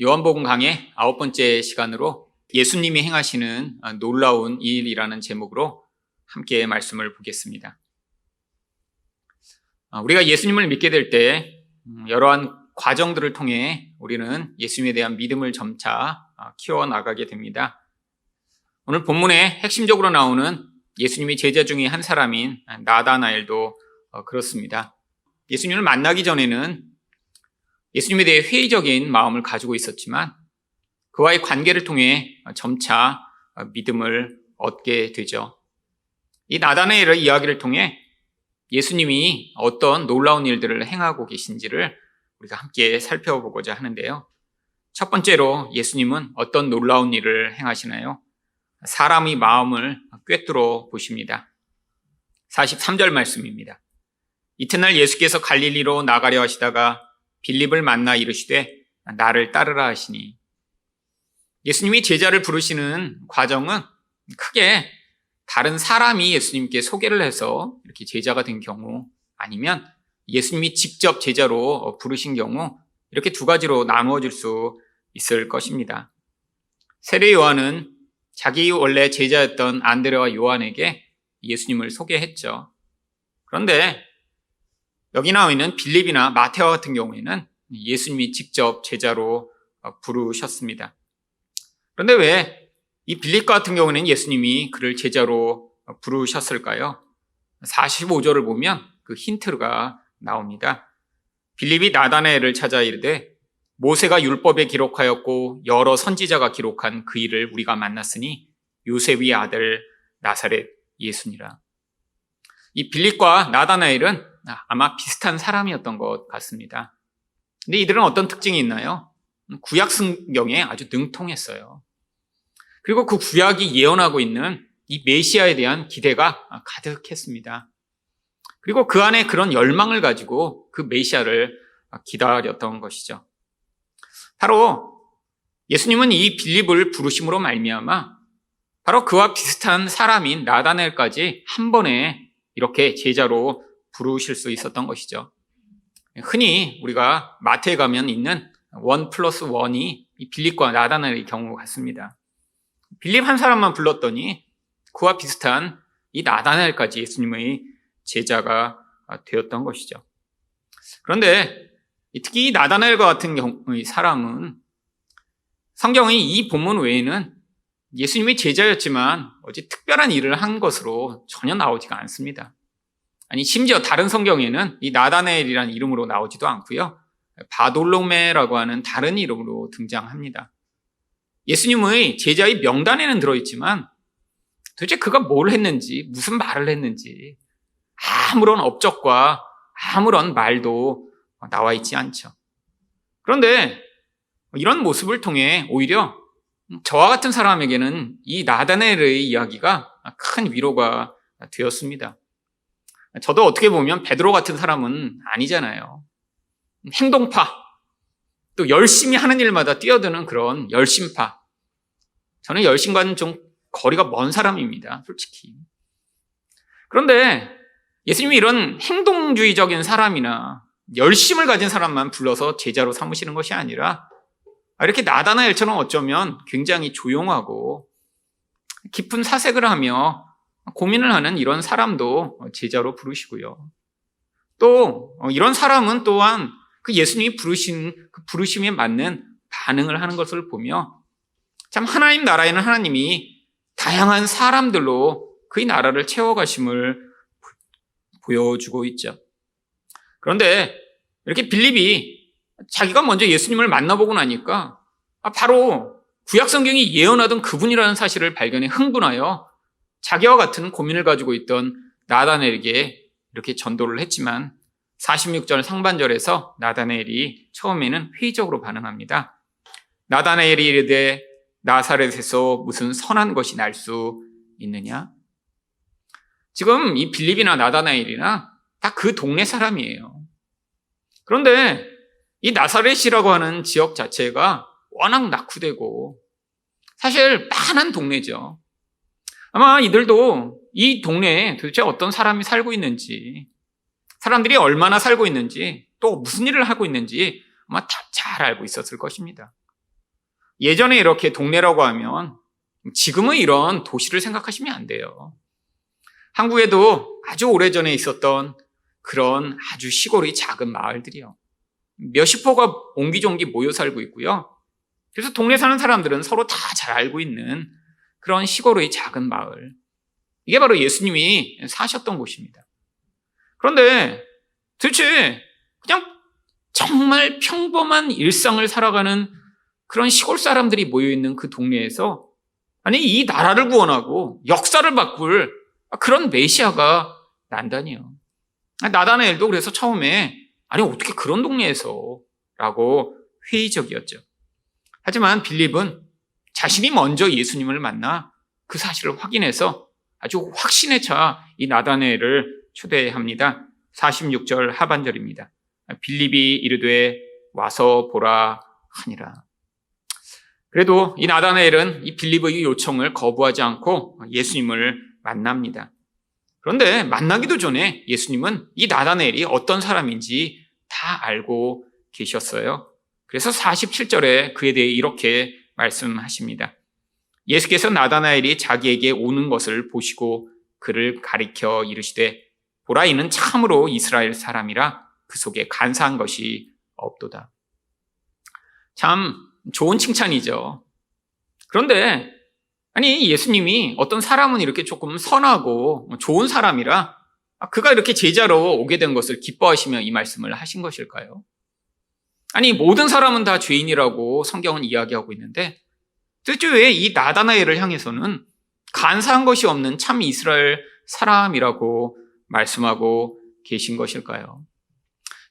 요한복음 강의 9번째 시간으로 예수님이 행하시는 놀라운 일이라는 제목으로 함께 말씀을 보겠습니다. 우리가 예수님을 믿게 될 때 여러한 과정들을 통해 우리는 예수님에 대한 믿음을 점차 키워나가게 됩니다. 오늘 본문에 핵심적으로 나오는 예수님이 제자 중에 한 사람인 나다나엘도 그렇습니다. 예수님을 만나기 전에는 예수님에 대해 회의적인 마음을 가지고 있었지만 그와의 관계를 통해 점차 믿음을 얻게 되죠. 이 나다나엘의 이야기를 통해 예수님이 어떤 놀라운 일들을 행하고 계신지를 우리가 함께 살펴보고자 하는데요. 첫 번째로 예수님은 어떤 놀라운 일을 행하시나요? 사람의 마음을 꿰뚫어 보십니다. 43절 말씀입니다. 이튿날 예수께서 갈릴리로 나가려 하시다가 빌립을 만나 이르시되 나를 따르라 하시니, 예수님이 제자를 부르시는 과정은 크게 다른 사람이 예수님께 소개를 해서 이렇게 제자가 된 경우, 아니면 예수님이 직접 제자로 부르신 경우, 이렇게 두 가지로 나누어질 수 있을 것입니다. 세례 요한은 자기 원래 제자였던 안드레와 요한에게 예수님을 소개했죠. 그런데 여기 나와 있는 빌립이나 마테오 같은 경우에는 예수님이 직접 제자로 부르셨습니다. 그런데 왜 이 빌립 같은 경우는 예수님이 그를 제자로 부르셨을까요? 45절을 보면 그 힌트가 나옵니다. 빌립이 나다나엘을 찾아 이르되 모세가 율법에 기록하였고 여러 선지자가 기록한 그 일을 우리가 만났으니 요셉의 아들 나사렛 예수니라. 이 빌립과 나다나엘은 아마 비슷한 사람이었던 것 같습니다. 근데 이들은 어떤 특징이 있나요? 구약 성경에 아주 능통했어요. 그리고 그 구약이 예언하고 있는 이 메시아에 대한 기대가 가득했습니다. 그리고 그 안에 그런 열망을 가지고 그 메시아를 기다렸던 것이죠. 바로 예수님은 이 빌립을 부르심으로 말미암아 바로 그와 비슷한 사람인 나다나엘까지 한 번에 이렇게 제자로 부르실 수 있었던 것이죠. 흔히 우리가 마태에 가면 있는 1+1이 이 빌립과 나다나엘의 경우 같습니다. 빌립 한 사람만 불렀더니 그와 비슷한 이 나다나엘까지 예수님의 제자가 되었던 것이죠. 그런데 특히 이 나다나엘과 같은 경우의 사람은 성경의 이 본문 외에는 예수님의 제자였지만 어디 특별한 일을 한 것으로 전혀 나오지가 않습니다. 아니, 심지어 다른 성경에는 이 나다나엘이라는 이름으로 나오지도 않고요. 바돌로메라고 하는 다른 이름으로 등장합니다. 예수님의 제자의 명단에는 들어있지만 도대체 그가 뭘 했는지, 무슨 말을 했는지 아무런 업적과 아무런 말도 나와 있지 않죠. 그런데 이런 모습을 통해 오히려 저와 같은 사람에게는 이 나다나엘의 이야기가 큰 위로가 되었습니다. 저도 어떻게 보면 베드로 같은 사람은 아니잖아요. 행동파, 또 열심히 하는 일마다 뛰어드는 그런 열심파. 저는 열심과는 좀 거리가 먼 사람입니다, 솔직히. 그런데 예수님이 이런 행동주의적인 사람이나 열심을 가진 사람만 불러서 제자로 삼으시는 것이 아니라 이렇게 나다나엘처럼 어쩌면 굉장히 조용하고 깊은 사색을 하며 고민을 하는 이런 사람도 제자로 부르시고요. 또 이런 사람은 또한 그 예수님이 부르신 그 부르심에 맞는 반응을 하는 것을 보며 참 하나님 나라에는 하나님이 다양한 사람들로 그의 나라를 채워가심을 보여주고 있죠. 그런데 이렇게 빌립이 자기가 먼저 예수님을 만나보고 나니까 바로 구약 성경이 예언하던 그분이라는 사실을 발견해 흥분하여 자기와 같은 고민을 가지고 있던 나다나엘에게 이렇게 전도를 했지만 46절 상반절에서 나다나엘이 처음에는 회의적으로 반응합니다. 나다나엘이 이르되 나사렛에서 무슨 선한 것이 날 수 있느냐? 지금 이 빌립이나 나다나엘이나 다 그 동네 사람이에요. 그런데 이 나사렛이라고 하는 지역 자체가 워낙 낙후되고 사실 빤한 동네죠. 아마 이들도 이 동네에 도대체 어떤 사람이 살고 있는지, 사람들이 얼마나 살고 있는지, 또 무슨 일을 하고 있는지 아마 다 잘 알고 있었을 것입니다. 예전에 이렇게 동네라고 하면 지금의 이런 도시를 생각하시면 안 돼요. 한국에도 아주 오래전에 있었던 그런 아주 시골의 작은 마을들이요. 몇십 호가 옹기종기 모여 살고 있고요. 그래서 동네 사는 사람들은 서로 다 잘 알고 있는 그런 시골의 작은 마을. 이게 바로 예수님이 사셨던 곳입니다. 그런데 도대체 그냥 정말 평범한 일상을 살아가는 그런 시골 사람들이 모여있는 그 동네에서 아니 이 나라를 구원하고 역사를 바꿀 그런 메시아가 난다니요. 나다나엘도 그래서 처음에 아니 어떻게 그런 동네에서 라고 회의적이었죠. 하지만 빌립은 자신이 먼저 예수님을 만나 그 사실을 확인해서 아주 확신에 차 이 나다나엘을 초대합니다. 46절 하반절입니다. 빌립이 이르되 와서 보라 하니라. 그래도 이 나다나엘은 이 빌립의 요청을 거부하지 않고 예수님을 만납니다. 그런데 만나기도 전에 예수님은 이 나다나엘이 어떤 사람인지 다 알고 계셨어요. 그래서 47절에 그에 대해 이렇게 말씀하십니다. 예수께서 나다나엘이 자기에게 오는 것을 보시고 그를 가리켜 이르시되 보라 이는 참으로 이스라엘 사람이라 그 속에 간사한 것이 없도다. 참 좋은 칭찬이죠. 그런데 아니 예수님이 어떤 사람은 이렇게 조금 선하고 좋은 사람이라 그가 이렇게 제자로 오게 된 것을 기뻐하시며 이 말씀을 하신 것일까요? 아니 모든 사람은 다 죄인이라고 성경은 이야기하고 있는데 도대체 왜 이 나다나엘을 향해서는 간사한 것이 없는 참 이스라엘 사람이라고 말씀하고 계신 것일까요?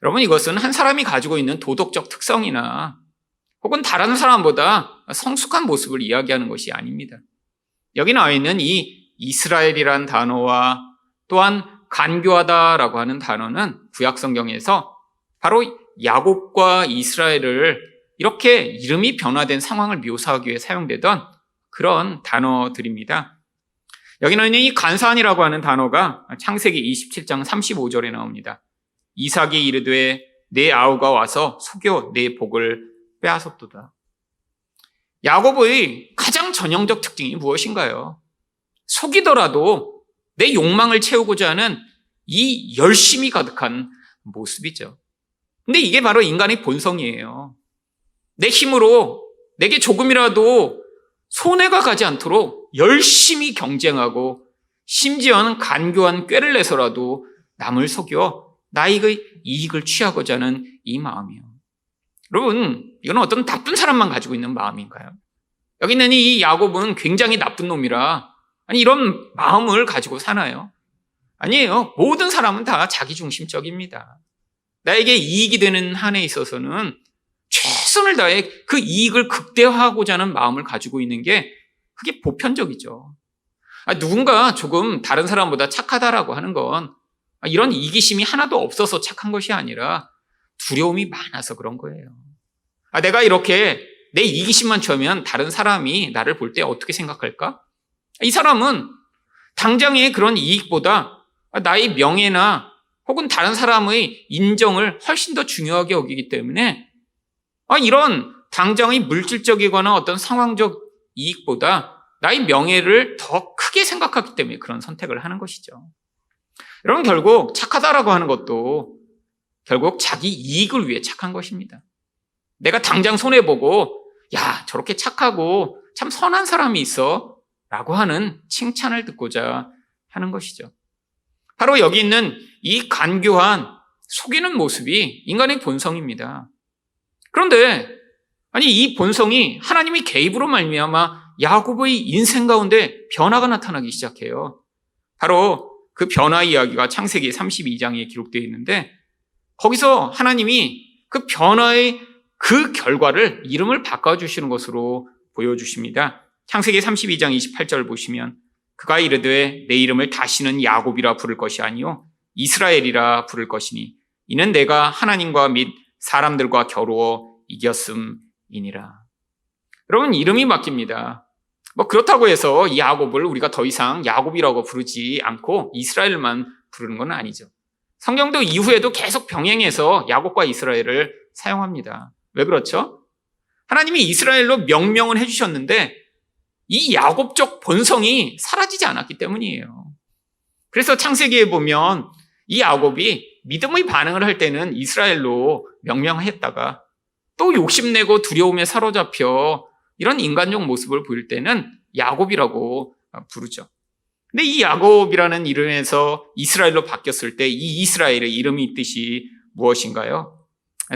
여러분 이것은 한 사람이 가지고 있는 도덕적 특성이나 혹은 다른 사람보다 성숙한 모습을 이야기하는 것이 아닙니다. 여기 나와 있는 이 이스라엘이란 단어와 또한 간교하다라고 하는 단어는 구약 성경에서 바로 야곱과 이스라엘을 이렇게 이름이 변화된 상황을 묘사하기 위해 사용되던 그런 단어들입니다. 여기 나와 있는 이 간사한이라고 하는 단어가 창세기 27장 35절에 나옵니다. 이삭이 이르되 내 아우가 와서 속여 내 복을 빼앗았도다. 야곱의 가장 전형적 특징이 무엇인가요? 속이더라도 내 욕망을 채우고자 하는 이 열심이 가득한 모습이죠. 근데 이게 바로 인간의 본성이에요. 내 힘으로 내게 조금이라도 손해가 가지 않도록 열심히 경쟁하고 심지어는 간교한 꾀를 내서라도 남을 속여 나의 이익을 취하고자 하는 이 마음이요. 여러분, 이건 어떤 나쁜 사람만 가지고 있는 마음인가요? 여기 있는 이 야곱은 굉장히 나쁜 놈이라 아니 이런 마음을 가지고 사나요? 아니에요. 모든 사람은 다 자기중심적입니다. 나에게 이익이 되는 한에 있어서는 최선을 다해 그 이익을 극대화하고자 하는 마음을 가지고 있는 게 그게 보편적이죠. 누군가 조금 다른 사람보다 착하다라고 하는 건 이런 이기심이 하나도 없어서 착한 것이 아니라 두려움이 많아서 그런 거예요. 내가 이렇게 내 이기심만 채우면 다른 사람이 나를 볼 때 어떻게 생각할까? 이 사람은 당장의 그런 이익보다 나의 명예나 혹은 다른 사람의 인정을 훨씬 더 중요하게 여기기 때문에 이런 당장의 물질적이거나 어떤 상황적 이익보다 나의 명예를 더 크게 생각하기 때문에 그런 선택을 하는 것이죠. 여러분 결국 착하다라고 하는 것도 결국 자기 이익을 위해 착한 것입니다. 내가 당장 손해보고 야 저렇게 착하고 참 선한 사람이 있어 라고 하는 칭찬을 듣고자 하는 것이죠. 바로 여기 있는 이 간교한 속이는 모습이 인간의 본성입니다. 그런데 아니 이 본성이 하나님의 개입으로 말미암아 야곱의 인생 가운데 변화가 나타나기 시작해요. 바로 그 변화 이야기가 창세기 32장에 기록되어 있는데 거기서 하나님이 그 변화의 그 결과를 이름을 바꿔주시는 것으로 보여주십니다. 창세기 32장 28절 보시면 그가 이르되 내 이름을 다시는 야곱이라 부를 것이 아니요 이스라엘이라 부를 것이니 이는 내가 하나님과 및 사람들과 겨루어 이겼음이니라. 여러분 이름이 바뀝니다. 그렇다고 해서 이 야곱을 우리가 더 이상 야곱이라고 부르지 않고 이스라엘만 부르는 건 아니죠. 성경도 이후에도 계속 병행해서 야곱과 이스라엘을 사용합니다. 왜 그렇죠? 하나님이 이스라엘로 명령을 해주셨는데 이 야곱적 본성이 사라지지 않았기 때문이에요. 그래서 창세기에 보면 이 야곱이 믿음의 반응을 할 때는 이스라엘로 명명했다가 또 욕심내고 두려움에 사로잡혀 이런 인간적 모습을 보일 때는 야곱이라고 부르죠. 근데 이 야곱이라는 이름에서 이스라엘로 바뀌었을 때 이 이스라엘의 이름의 뜻이 무엇인가요?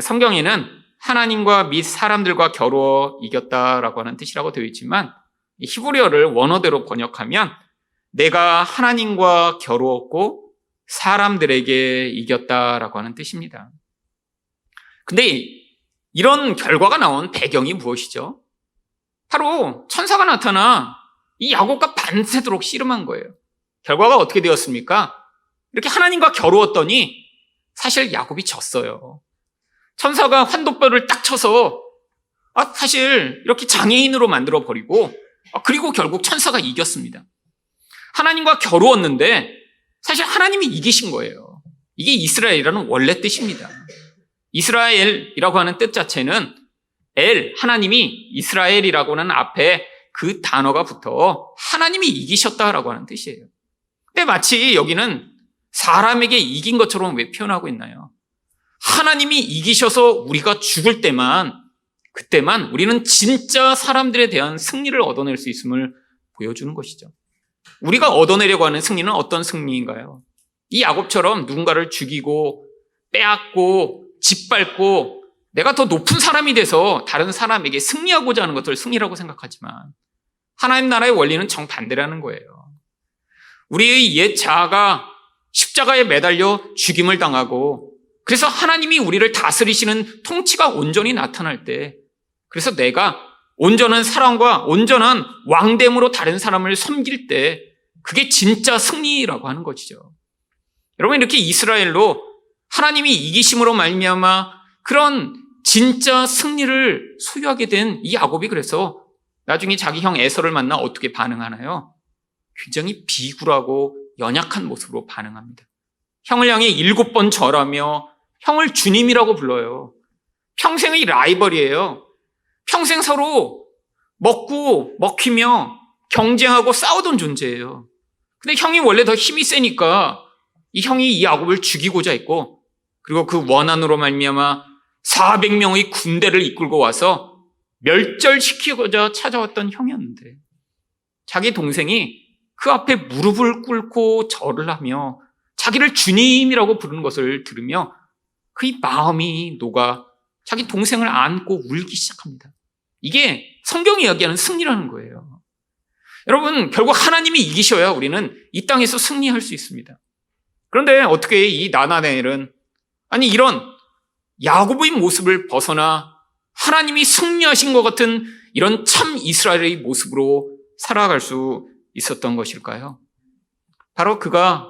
성경에는 하나님과 및 사람들과 겨루어 이겼다라고 하는 뜻이라고 되어 있지만 히브리어를 원어대로 번역하면 내가 하나님과 겨루었고 사람들에게 이겼다라고 하는 뜻입니다. 근데 이런 결과가 나온 배경이 무엇이죠? 바로 천사가 나타나 이 야곱과 밤새도록 씨름한 거예요. 결과가 어떻게 되었습니까? 이렇게 하나님과 겨루었더니 사실 야곱이 졌어요. 천사가 환도뼈를 딱 쳐서 사실 이렇게 장애인으로 만들어버리고 그리고 결국 천사가 이겼습니다. 하나님과 겨루었는데 사실 하나님이 이기신 거예요. 이게 이스라엘이라는 원래 뜻입니다. 이스라엘이라고 하는 뜻 자체는 하나님이 이스라엘이라고 하는 앞에 그 단어가 붙어 하나님이 이기셨다라고 하는 뜻이에요. 근데 마치 여기는 사람에게 이긴 것처럼 왜 표현하고 있나요? 하나님이 이기셔서 우리가 죽을 때만, 그때만 우리는 진짜 사람들에 대한 승리를 얻어낼 수 있음을 보여주는 것이죠. 우리가 얻어내려고 하는 승리는 어떤 승리인가요? 이 야곱처럼 누군가를 죽이고 빼앗고 짓밟고 내가 더 높은 사람이 돼서 다른 사람에게 승리하고자 하는 것을 승리라고 생각하지만 하나님 나라의 원리는 정반대라는 거예요. 우리의 옛 자아가 십자가에 매달려 죽임을 당하고 그래서 하나님이 우리를 다스리시는 통치가 온전히 나타날 때 그래서 내가 온전한 사랑과 온전한 왕됨으로 다른 사람을 섬길 때 그게 진짜 승리라고 하는 것이죠. 여러분 이렇게 이스라엘로 하나님이 이기심으로 말미암아 그런 진짜 승리를 소유하게 된 이 야곱이 그래서 나중에 자기 형 에서를 만나 어떻게 반응하나요? 굉장히 비굴하고 연약한 모습으로 반응합니다. 형을 향해 7번 절하며 형을 주님이라고 불러요. 평생의 라이벌이에요. 평생 서로 먹고 먹히며 경쟁하고 싸우던 존재예요. 근데 형이 원래 더 힘이 세니까 이 형이 이 야곱을 죽이고자 했고 그리고 그 원한으로 말미암아 400명의 군대를 이끌고 와서 멸절시키고자 찾아왔던 형이었는데 자기 동생이 그 앞에 무릎을 꿇고 절을 하며 자기를 주님이라고 부르는 것을 들으며 그의 마음이 녹아 자기 동생을 안고 울기 시작합니다. 이게 성경이 이야기하는 승리라는 거예요. 여러분 결국 하나님이 이기셔야 우리는 이 땅에서 승리할 수 있습니다. 그런데 어떻게 이 나다나엘은 이런 야곱의 모습을 벗어나 하나님이 승리하신 것 같은 이런 참 이스라엘의 모습으로 살아갈 수 있었던 것일까요? 바로 그가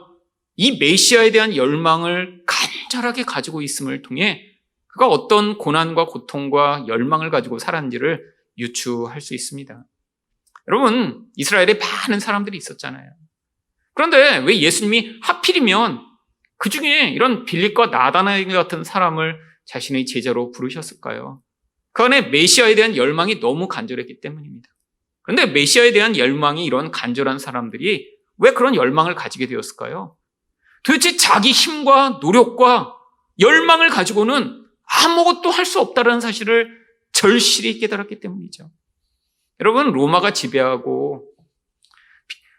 이 메시아에 대한 열망을 간절하게 가지고 있음을 통해 그가 어떤 고난과 고통과 열망을 가지고 살았는지를 유추할 수 있습니다. 여러분 이스라엘에 많은 사람들이 있었잖아요. 그런데 왜 예수님이 하필이면 그 중에 이런 빌립과 나다나엘 같은 사람을 자신의 제자로 부르셨을까요? 그 안에 메시아에 대한 열망이 너무 간절했기 때문입니다. 그런데 메시아에 대한 열망이 이런 간절한 사람들이 왜 그런 열망을 가지게 되었을까요? 도대체 자기 힘과 노력과 열망을 가지고는 아무것도 할 수 없다는 사실을 절실히 깨달았기 때문이죠. 여러분 로마가 지배하고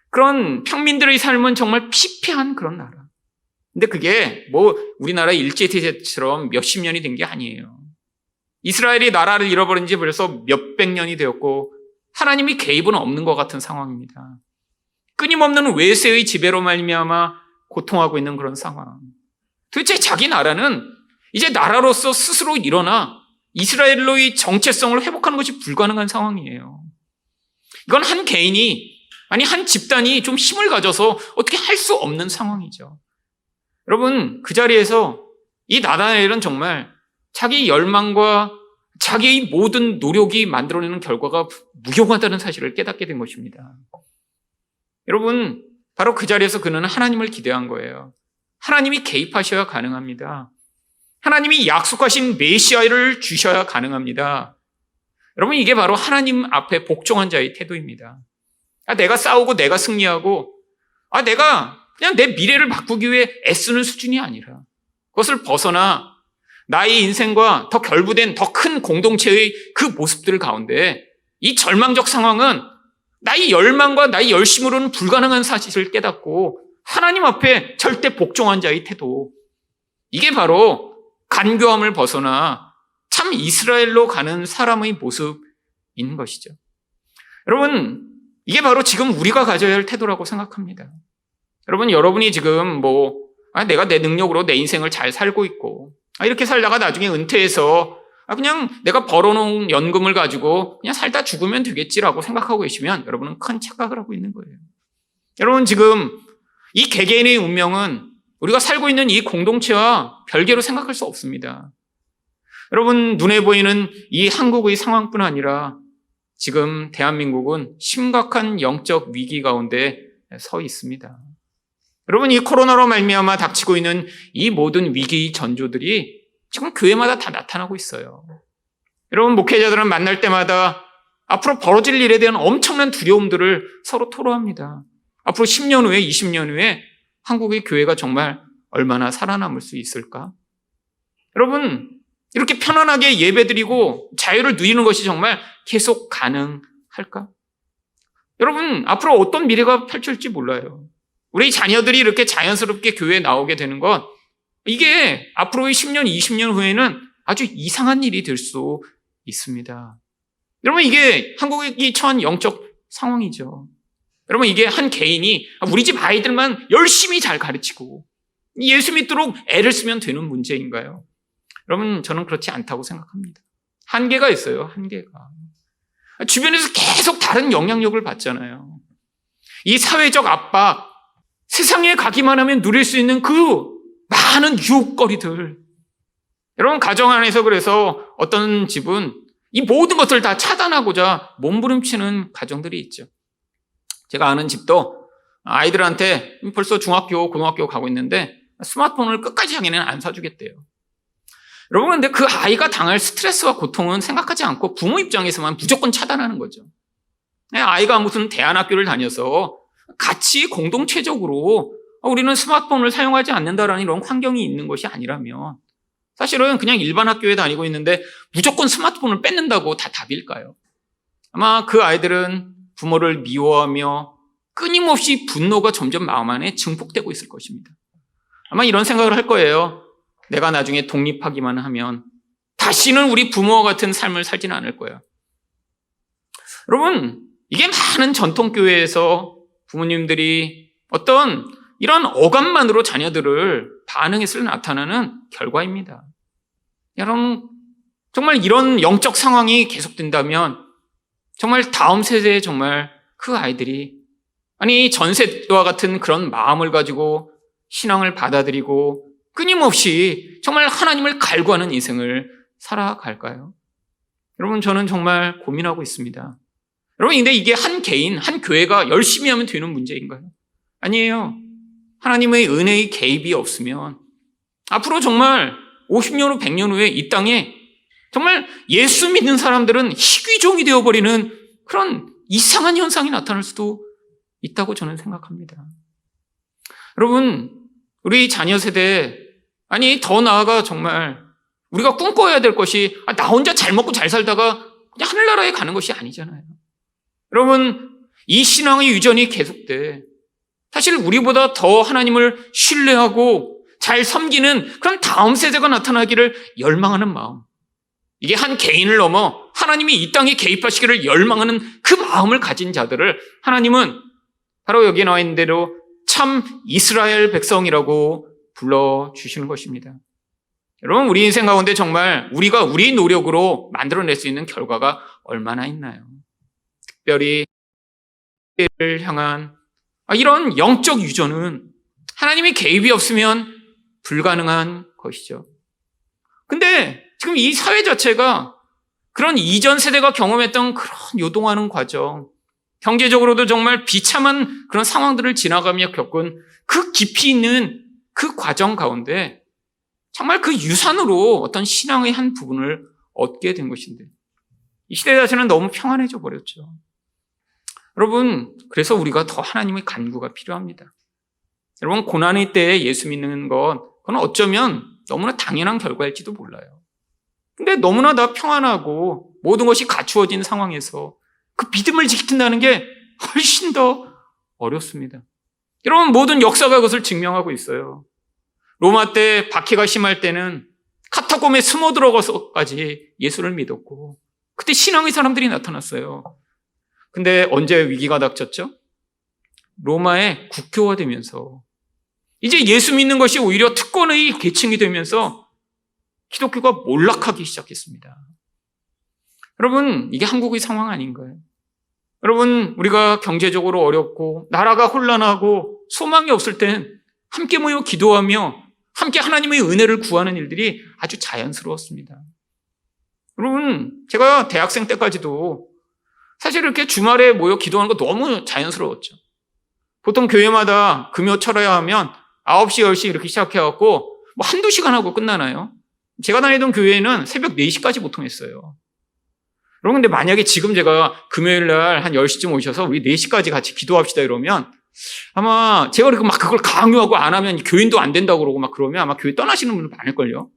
그런 평민들의 삶은 정말 피폐한 그런 나라. 근데 그게 우리나라 일제시대처럼 몇십 년이 된 게 아니에요. 이스라엘이 나라를 잃어버린 지 벌써 몇백 년이 되었고 하나님이 개입은 없는 것 같은 상황입니다. 끊임없는 외세의 지배로 말미암아 고통하고 있는 그런 상황. 도대체 자기 나라는 이제 나라로서 스스로 일어나 이스라엘로의 정체성을 회복하는 것이 불가능한 상황이에요. 이건 한 개인이 한 집단이 좀 힘을 가져서 어떻게 할 수 없는 상황이죠. 여러분 그 자리에서 이 나다나엘은 정말 자기 열망과 자기의 모든 노력이 만들어내는 결과가 무용하다는 사실을 깨닫게 된 것입니다. 여러분 바로 그 자리에서 그는 하나님을 기대한 거예요. 하나님이 개입하셔야 가능합니다. 하나님이 약속하신 메시아를 주셔야 가능합니다. 여러분, 이게 바로 하나님 앞에 복종한 자의 태도입니다. 내가 싸우고 내가 승리하고 내가 그냥 내 미래를 바꾸기 위해 애쓰는 수준이 아니라 그것을 벗어나 나의 인생과 더 결부된 더 큰 공동체의 그 모습들 가운데 이 절망적 상황은 나의 열망과 나의 열심으로는 불가능한 사실을 깨닫고 하나님 앞에 절대 복종한 자의 태도, 이게 바로 간교함을 벗어나 참 이스라엘로 가는 사람의 모습인 것이죠. 여러분, 이게 바로 지금 우리가 가져야 할 태도라고 생각합니다. 여러분, 여러분이 지금 내가 내 능력으로 내 인생을 잘 살고 있고 이렇게 살다가 나중에 은퇴해서 그냥 내가 벌어놓은 연금을 가지고 그냥 살다 죽으면 되겠지라고 생각하고 계시면 여러분은 큰 착각을 하고 있는 거예요. 여러분, 지금 이 개개인의 운명은 우리가 살고 있는 이 공동체와 별개로 생각할 수 없습니다. 여러분, 눈에 보이는 이 한국의 상황뿐 아니라 지금 대한민국은 심각한 영적 위기 가운데 서 있습니다. 여러분, 이 코로나로 말미암아 닥치고 있는 이 모든 위기 전조들이 지금 교회마다 다 나타나고 있어요. 여러분, 목회자들은 만날 때마다 앞으로 벌어질 일에 대한 엄청난 두려움들을 서로 토로합니다. 앞으로 10년 후에, 20년 후에 한국의 교회가 정말 얼마나 살아남을 수 있을까? 여러분, 이렇게 편안하게 예배드리고 자유를 누리는 것이 정말 계속 가능할까? 여러분, 앞으로 어떤 미래가 펼쳐질지 몰라요. 우리 자녀들이 이렇게 자연스럽게 교회에 나오게 되는 것, 이게 앞으로의 10년, 20년 후에는 아주 이상한 일이 될 수 있습니다. 여러분, 이게 한국이 처한 영적 상황이죠. 여러분, 이게 한 개인이 우리 집 아이들만 열심히 잘 가르치고 예수 믿도록 애를 쓰면 되는 문제인가요? 여러분, 저는 그렇지 않다고 생각합니다. 한계가 있어요, 한계가. 주변에서 계속 다른 영향력을 받잖아요. 이 사회적 압박, 세상에 가기만 하면 누릴 수 있는 그 많은 유혹거리들. 여러분, 가정 안에서 그래서 어떤 집은 이 모든 것을 다 차단하고자 몸부림치는 가정들이 있죠. 제가 아는 집도 아이들한테 벌써 중학교, 고등학교 가고 있는데 스마트폰을 끝까지 자기는 안 사주겠대요. 여러분, 근데 그 아이가 당할 스트레스와 고통은 생각하지 않고 부모 입장에서만 무조건 차단하는 거죠. 아이가 무슨 대안학교를 다녀서 같이 공동체적으로 우리는 스마트폰을 사용하지 않는다라는 이런 환경이 있는 것이 아니라면 사실은 그냥 일반 학교에 다니고 있는데 무조건 스마트폰을 뺏는다고 다 답일까요? 아마 그 아이들은 부모를 미워하며 끊임없이 분노가 점점 마음 안에 증폭되고 있을 것입니다. 아마 이런 생각을 할 거예요. 내가 나중에 독립하기만 하면 다시는 우리 부모와 같은 삶을 살지는 않을 거야. 여러분, 이게 많은 전통교회에서 부모님들이 어떤 이런 어감만으로 자녀들을 반응했을 나타나는 결과입니다. 여러분, 정말 이런 영적 상황이 계속된다면 정말 다음 세대에 정말 그 아이들이 전 세대와 같은 그런 마음을 가지고 신앙을 받아들이고 끊임없이 정말 하나님을 갈구하는 인생을 살아갈까요? 여러분, 저는 정말 고민하고 있습니다. 여러분, 근데 이게 한 개인, 한 교회가 열심히 하면 되는 문제인가요? 아니에요. 하나님의 은혜의 개입이 없으면 앞으로 정말 50년 후, 100년 후에 이 땅에 정말 예수 믿는 사람들은 희귀종이 되어버리는 그런 이상한 현상이 나타날 수도 있다고 저는 생각합니다. 여러분, 우리 자녀 세대, 더 나아가 정말 우리가 꿈꿔야 될 것이 나 혼자 잘 먹고 잘 살다가 그냥 하늘나라에 가는 것이 아니잖아요. 여러분, 이 신앙의 유전이 계속돼. 사실 우리보다 더 하나님을 신뢰하고 잘 섬기는 그런 다음 세대가 나타나기를 열망하는 마음. 이게 한 개인을 넘어 하나님이 이 땅에 개입하시기를 열망하는 그 마음을 가진 자들을 하나님은 바로 여기 나와 있는 대로 참 이스라엘 백성이라고 불러주시는 것입니다. 여러분, 우리 인생 가운데 정말 우리가 우리 노력으로 만들어낼 수 있는 결과가 얼마나 있나요? 특별히 를 향한 이런 영적 유전은 하나님의 개입이 없으면 불가능한 것이죠. 근데 지금 이 사회 자체가 그런 이전 세대가 경험했던 그런 요동하는 과정, 경제적으로도 정말 비참한 그런 상황들을 지나가며 겪은 그 깊이 있는 그 과정 가운데 정말 그 유산으로 어떤 신앙의 한 부분을 얻게 된 것인데, 이 시대 자체는 너무 평안해져 버렸죠. 여러분, 그래서 우리가 더 하나님의 간구가 필요합니다. 여러분, 고난의 때에 예수 믿는 그건 어쩌면 너무나 당연한 결과일지도 몰라요. 근데 너무나 다 평안하고 모든 것이 갖추어진 상황에서 그 믿음을 지킨다는 게 훨씬 더 어렵습니다. 여러분, 모든 역사가 그것을 증명하고 있어요. 로마 때 박해가 심할 때는 카타콤에 숨어 들어가서까지 예수를 믿었고, 그때 신앙의 사람들이 나타났어요. 근데 언제 위기가 닥쳤죠? 로마의 국교화되면서 이제 예수 믿는 것이 오히려 특권의 계층이 되면서 기독교가 몰락하기 시작했습니다. 여러분, 이게 한국의 상황 아닌가요? 여러분, 우리가 경제적으로 어렵고 나라가 혼란하고 소망이 없을 땐 함께 모여 기도하며 함께 하나님의 은혜를 구하는 일들이 아주 자연스러웠습니다. 여러분, 제가 대학생 때까지도 사실 이렇게 주말에 모여 기도하는 거 너무 자연스러웠죠. 보통 교회마다 금요 철회야 하면 9시, 10시 이렇게 시작해갖고 뭐 한두 시간 하고 끝나나요? 제가 다니던 교회는 새벽 4시까지 보통 했어요. 여러분, 근데 만약에 지금 제가 금요일 날 한 10시쯤 오셔서 우리 4시까지 같이 기도합시다 이러면 아마 제가 그렇게 막 그걸 강요하고 안 하면 교인도 안 된다고 그러고 막 그러면 아마 교회 떠나시는 분들 많을걸요?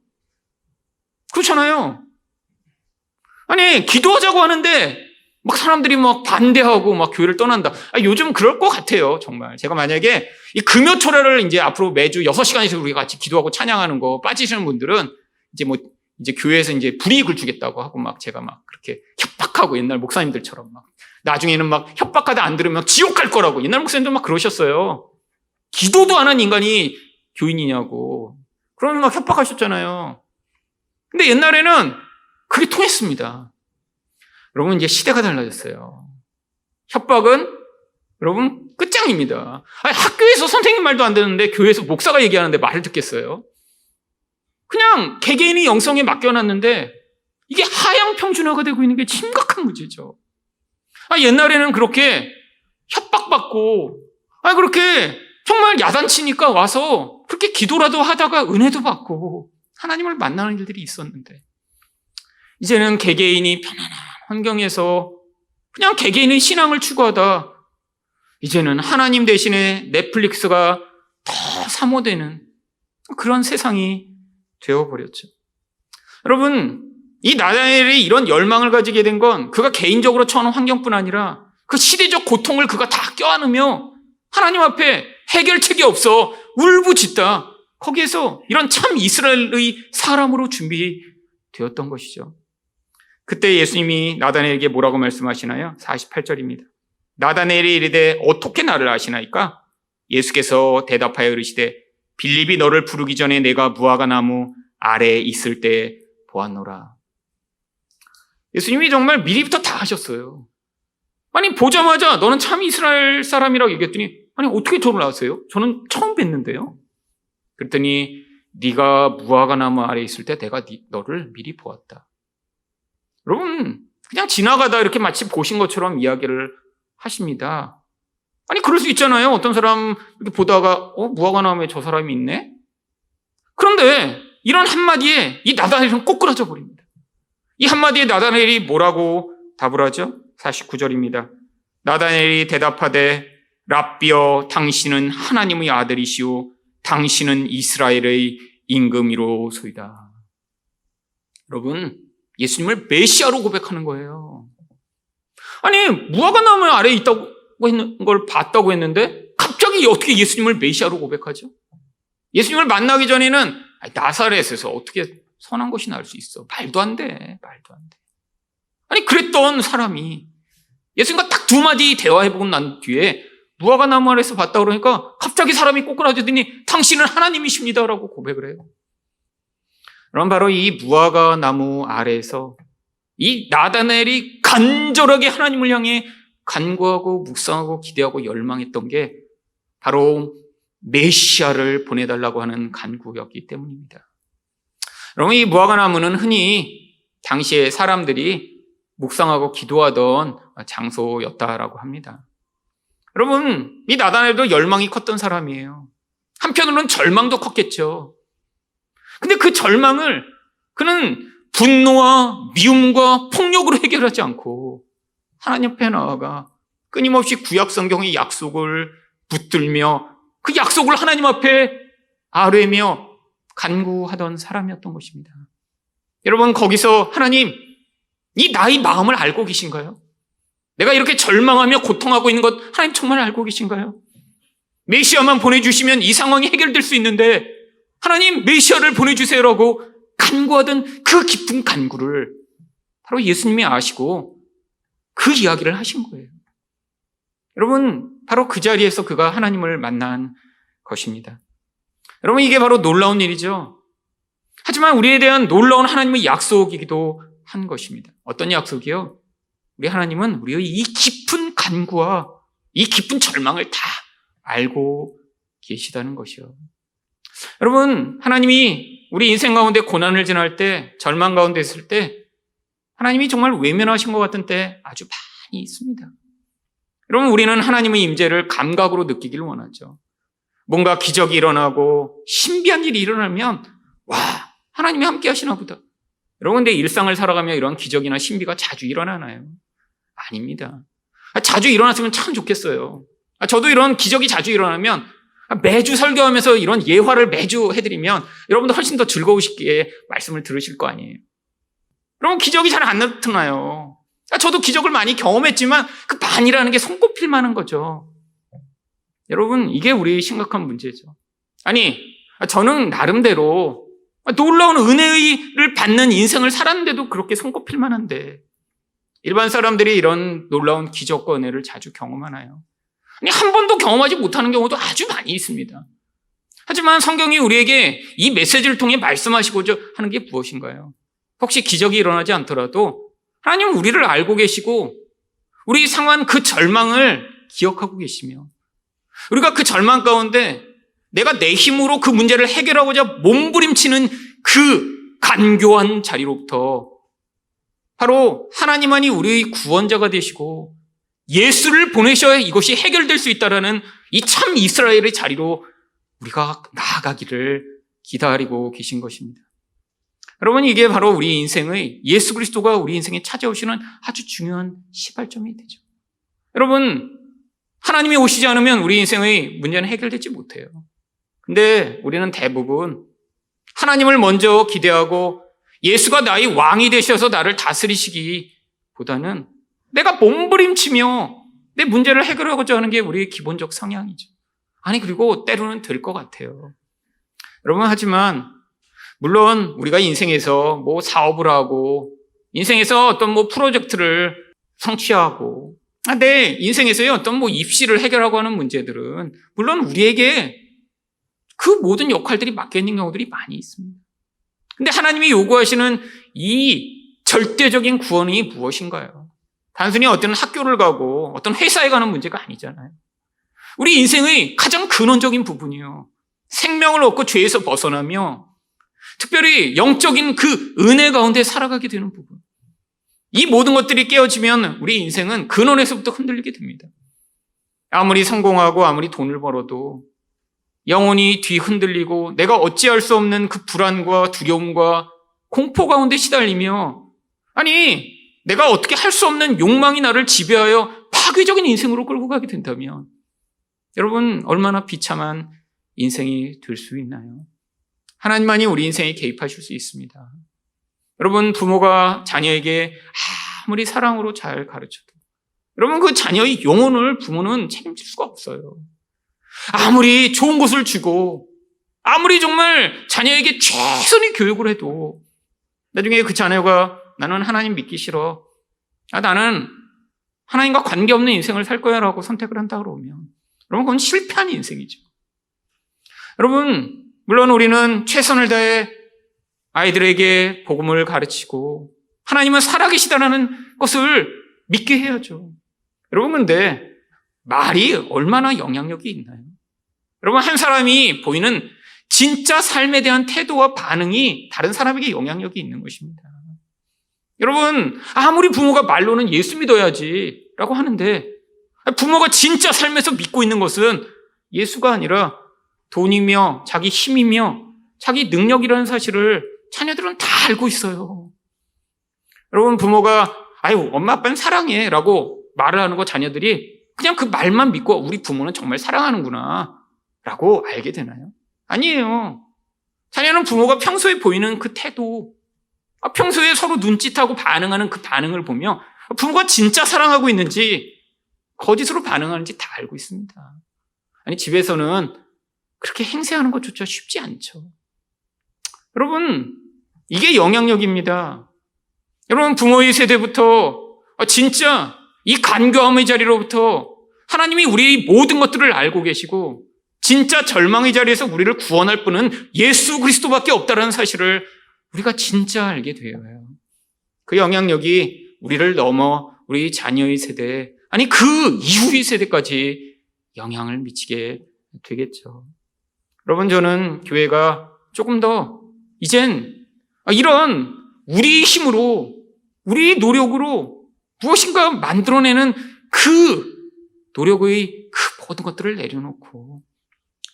그렇잖아요. 아니, 기도하자고 하는데 막 사람들이 막 반대하고 막 교회를 떠난다. 요즘 그럴 것 같아요, 정말. 제가 만약에 이 금요초래를 이제 앞으로 매주 6시간씩 우리가 같이 기도하고 찬양하는 거 빠지시는 분들은 이제 교회에서 이제 불이익을 주겠다고 하고 막 제가 막 그렇게 협박하고 옛날 목사님들처럼 막 나중에는 막 협박하다 안 들으면 지옥 갈 거라고 옛날 목사님들 막 그러셨어요. 기도도 안 한 인간이 교인이냐고. 그러면 막 협박하셨잖아요. 근데 옛날에는 그게 통했습니다. 여러분, 이제 시대가 달라졌어요. 협박은 여러분 끝장입니다. 학교에서 선생님 말도 안 듣는데 교회에서 목사가 얘기하는데 말을 듣겠어요? 그냥 개개인이 영성에 맡겨놨는데 이게 하향평준화가 되고 있는 게 심각한 문제죠. 옛날에는 그렇게 협박받고 그렇게 정말 야단치니까 와서 그렇게 기도라도 하다가 은혜도 받고 하나님을 만나는 일들이 있었는데 이제는 개개인이 편안한 환경에서 그냥 개개인의 신앙을 추구하다 이제는 하나님 대신에 넷플릭스가 더 사모되는 그런 세상이 되어버렸죠. 여러분, 이 나다나엘이 이런 열망을 가지게 된 건 그가 개인적으로 처한 환경뿐 아니라 그 시대적 고통을 그가 다 껴안으며 하나님 앞에 해결책이 없어 울부짖다. 거기에서 이런 참 이스라엘의 사람으로 준비되었던 것이죠. 그때 예수님이 나다나엘에게 뭐라고 말씀하시나요? 48절입니다. 나다나엘이 이르되 어떻게 나를 아시나이까? 예수께서 대답하여 이르시되 빌립이 너를 부르기 전에 내가 무화과 나무 아래에 있을 때 보았노라. 예수님이 정말 미리부터 다 하셨어요. 아니, 보자마자 너는 참 이스라엘 사람이라고 얘기했더니 아니, 어떻게 저를 아세요? 저는 처음 뵀는데요. 그랬더니 네가 무화과 나무 아래에 있을 때 내가 너를 미리 보았다. 여러분, 그냥 지나가다 이렇게 마치 보신 것처럼 이야기를 하십니다. 아니, 그럴 수 있잖아요. 어떤 사람 이렇게 보다가 무화과 나무에 저 사람이 있네? 그런데 이런 한마디에 이 나다나엘은 꼬꾸라져 버립니다. 이 한마디에 나다나엘이 뭐라고 답을 하죠? 49절입니다. 나다나엘이 대답하되 랍비여 당신은 하나님의 아들이시오 당신은 이스라엘의 임금이로소이다. 여러분, 예수님을 메시아로 고백하는 거예요. 아니, 무화과 나무 아래에 있다고 했는 걸 봤다고 했는데 갑자기 어떻게 예수님을 메시아로 고백하죠? 예수님을 만나기 전에는 나사렛에서 어떻게 선한 것이 나올 수 있어? 말도 안 돼. 아니, 그랬던 사람이 예수님과 딱 두 마디 대화해보고 난 뒤에 무화과 나무 아래에서 봤다 그러니까 갑자기 사람이 꼬꾸라지더니 당신은 하나님이십니다라고 고백을 해요. 그럼 바로 이 무화과 나무 아래에서 이 나다나엘이 간절하게 하나님을 향해 간구하고 묵상하고 기대하고 열망했던 게 바로 메시아를 보내달라고 하는 간구였기 때문입니다. 여러분, 이 무화과 나무는 흔히 당시에 사람들이 묵상하고 기도하던 장소였다라고 합니다. 여러분, 이 나다나엘도 열망이 컸던 사람이에요. 한편으로는 절망도 컸겠죠. 근데 그 절망을 그는 분노와 미움과 폭력으로 해결하지 않고 하나님 앞에 나아가 끊임없이 구약 성경의 약속을 붙들며 그 약속을 하나님 앞에 아뢰며 간구하던 사람이었던 것입니다. 여러분, 거기서 하나님, 이 나의 마음을 알고 계신가요? 내가 이렇게 절망하며 고통하고 있는 것 하나님 정말 알고 계신가요? 메시아만 보내주시면 이 상황이 해결될 수 있는데 하나님 메시아를 보내주세요라고 간구하던 그 깊은 간구를 바로 예수님이 아시고 그 이야기를 하신 거예요. 여러분, 바로 그 자리에서 그가 하나님을 만난 것입니다. 여러분, 이게 바로 놀라운 일이죠. 하지만 우리에 대한 놀라운 하나님의 약속이기도 한 것입니다. 어떤 약속이요? 우리 하나님은 우리의 이 깊은 간구와 이 깊은 절망을 다 알고 계시다는 것이요. 여러분, 하나님이 우리 인생 가운데 고난을 지날 때, 절망 가운데 있을 때 하나님이 정말 외면하신 것 같은 때 아주 많이 있습니다. 여러분, 우리는 하나님의 임재를 감각으로 느끼기를 원하죠. 뭔가 기적이 일어나고 신비한 일이 일어나면 와, 하나님이 함께 하시나 보다. 여러분, 근데 일상을 살아가며 이런 기적이나 신비가 자주 일어나나요? 아닙니다. 자주 일어났으면 참 좋겠어요. 저도 이런 기적이 자주 일어나면 매주 설교하면서 이런 예화를 매주 해드리면 여러분도 훨씬 더 즐거우시기에 말씀을 들으실 거 아니에요. 여러분, 기적이 잘 안 나타나요. 저도 기적을 많이 경험했지만 그 반이라는 게 손꼽힐 만한 거죠. 여러분, 이게 우리의 심각한 문제죠. 아니, 저는 나름대로 놀라운 은혜를 받는 인생을 살았는데도 그렇게 손꼽힐 만한데 일반 사람들이 이런 놀라운 기적과 은혜를 자주 경험하나요? 아니, 한 번도 경험하지 못하는 경우도 아주 많이 있습니다. 하지만 성경이 우리에게 이 메시지를 통해 말씀하시고자 하는 게 무엇인가요? 혹시 기적이 일어나지 않더라도 하나님은 우리를 알고 계시고 우리 상황 그 절망을 기억하고 계시며 우리가 그 절망 가운데 내가 내 힘으로 그 문제를 해결하고자 몸부림치는 그 간교한 자리로부터 바로 하나님만이 우리의 구원자가 되시고 예수를 보내셔야 이것이 해결될 수 있다는 이 참 이스라엘의 자리로 우리가 나아가기를 기다리고 계신 것입니다. 여러분, 이게 바로 우리 인생의 예수 그리스도가 우리 인생에 찾아오시는 아주 중요한 시발점이 되죠. 여러분, 하나님이 오시지 않으면 우리 인생의 문제는 해결되지 못해요. 근데 우리는 대부분 하나님을 먼저 기대하고 예수가 나의 왕이 되셔서 나를 다스리시기보다는 내가 몸부림치며 내 문제를 해결하고자 하는 게 우리의 기본적 성향이죠. 아니, 그리고 때로는 될 것 같아요. 여러분, 하지만 물론 우리가 인생에서 뭐 사업을 하고 인생에서 어떤 뭐 프로젝트를 성취하고 내 인생에서의 어떤 뭐 입시를 해결하고 하는 문제들은 물론 우리에게 그 모든 역할들이 맡겨있는 경우들이 많이 있습니다. 근데 하나님이 요구하시는 이 절대적인 구원이 무엇인가요? 단순히 어떤 학교를 가고 어떤 회사에 가는 문제가 아니잖아요. 우리 인생의 가장 근원적인 부분이요. 생명을 얻고 죄에서 벗어나며 특별히 영적인 그 은혜 가운데 살아가게 되는 부분. 이 모든 것들이 깨어지면 우리 인생은 근원에서부터 흔들리게 됩니다. 아무리 성공하고 아무리 돈을 벌어도 영혼이 뒤흔들리고 내가 어찌할 수 없는 그 불안과 두려움과 공포 가운데 시달리며 아니 내가 어떻게 할 수 없는 욕망이 나를 지배하여 파괴적인 인생으로 끌고 가게 된다면 여러분 얼마나 비참한 인생이 될 수 있나요? 하나님만이 우리 인생에 개입하실 수 있습니다. 여러분 부모가 자녀에게 아무리 사랑으로 잘 가르쳐도 여러분 그 자녀의 영혼을 부모는 책임질 수가 없어요. 아무리 좋은 것을 주고 아무리 정말 자녀에게 최선의 교육을 해도 나중에 그 자녀가 나는 하나님 믿기 싫어. 나는 하나님과 관계없는 인생을 살 거야 라고 선택을 한다 그러면 여러분 그건 실패한 인생이죠. 여러분 물론 우리는 최선을 다해 아이들에게 복음을 가르치고 하나님은 살아계시다는 것을 믿게 해야죠. 여러분 근데 말이 얼마나 영향력이 있나요? 여러분 한 사람이 보이는 진짜 삶에 대한 태도와 반응이 다른 사람에게 영향력이 있는 것입니다. 여러분 아무리 부모가 말로는 예수 믿어야지 라고 하는데 부모가 진짜 삶에서 믿고 있는 것은 예수가 아니라 돈이며 자기 힘이며 자기 능력이라는 사실을 자녀들은 다 알고 있어요. 여러분, 부모가 아유, 엄마 아빠는 사랑해 라고 말을 하는 거 자녀들이 그냥 그 말만 믿고 우리 부모는 정말 사랑하는구나 라고 알게 되나요? 아니에요. 자녀는 부모가 평소에 보이는 그 태도, 평소에 서로 눈짓하고 반응하는 그 반응을 보며 부모가 진짜 사랑하고 있는지 거짓으로 반응하는지 다 알고 있습니다. 아니, 집에서는 그렇게 행세하는 것조차 쉽지 않죠. 여러분, 이게 영향력입니다. 여러분, 부모의 세대부터 진짜 이 간교함의 자리로부터 하나님이 우리 모든 것들을 알고 계시고 진짜 절망의 자리에서 우리를 구원할 분은 예수 그리스도밖에 없다는 사실을 우리가 진짜 알게 되어요. 그 영향력이 우리를 넘어 우리 자녀의 세대, 아니 그 이후의 세대까지 영향을 미치게 되겠죠. 여러분, 저는 교회가 조금 더 이젠 이런 우리 힘으로, 우리 노력으로 무엇인가 만들어내는 그 노력의 그 모든 것들을 내려놓고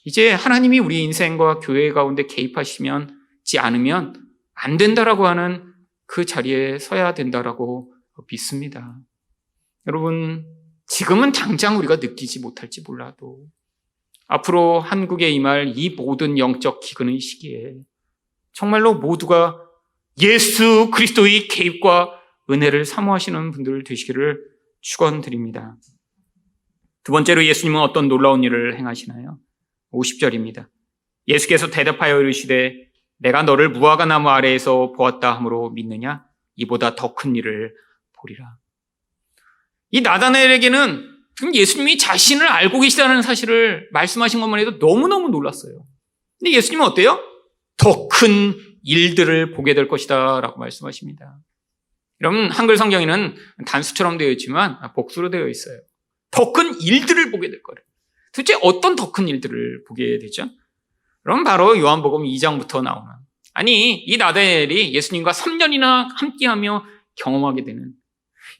이제 하나님이 우리 인생과 교회 가운데 개입하시지 않으면 안 된다라고 하는 그 자리에 서야 된다라고 믿습니다. 여러분, 지금은 당장 우리가 느끼지 못할지 몰라도 앞으로 한국에 임할 이 모든 영적 기근의 시기에 정말로 모두가 예수 그리스도의 개입과 은혜를 사모하시는 분들 되시기를 축원드립니다. 두 번째로 예수님은 어떤 놀라운 일을 행하시나요? 50절입니다. 예수께서 대답하여 이르시되 내가 너를 무화과 나무 아래에서 보았다 함으로 믿느냐? 이보다 더 큰 일을 보리라. 이 나다나엘에게는 지금 예수님이 자신을 알고 계시다는 사실을 말씀하신 것만 해도 너무너무 놀랐어요. 근데 예수님은 어때요? 더 큰 일들을 보게 될 것이다 라고 말씀하십니다. 여러분, 한글 성경에는 단수처럼 되어 있지만 복수로 되어 있어요. 더 큰 일들을 보게 될 거래요. 도대체 어떤 더 큰 일들을 보게 되죠? 그럼 바로 요한복음 2장부터 나오는, 아니 이 나다나엘이 예수님과 3년이나 함께하며 경험하게 되는,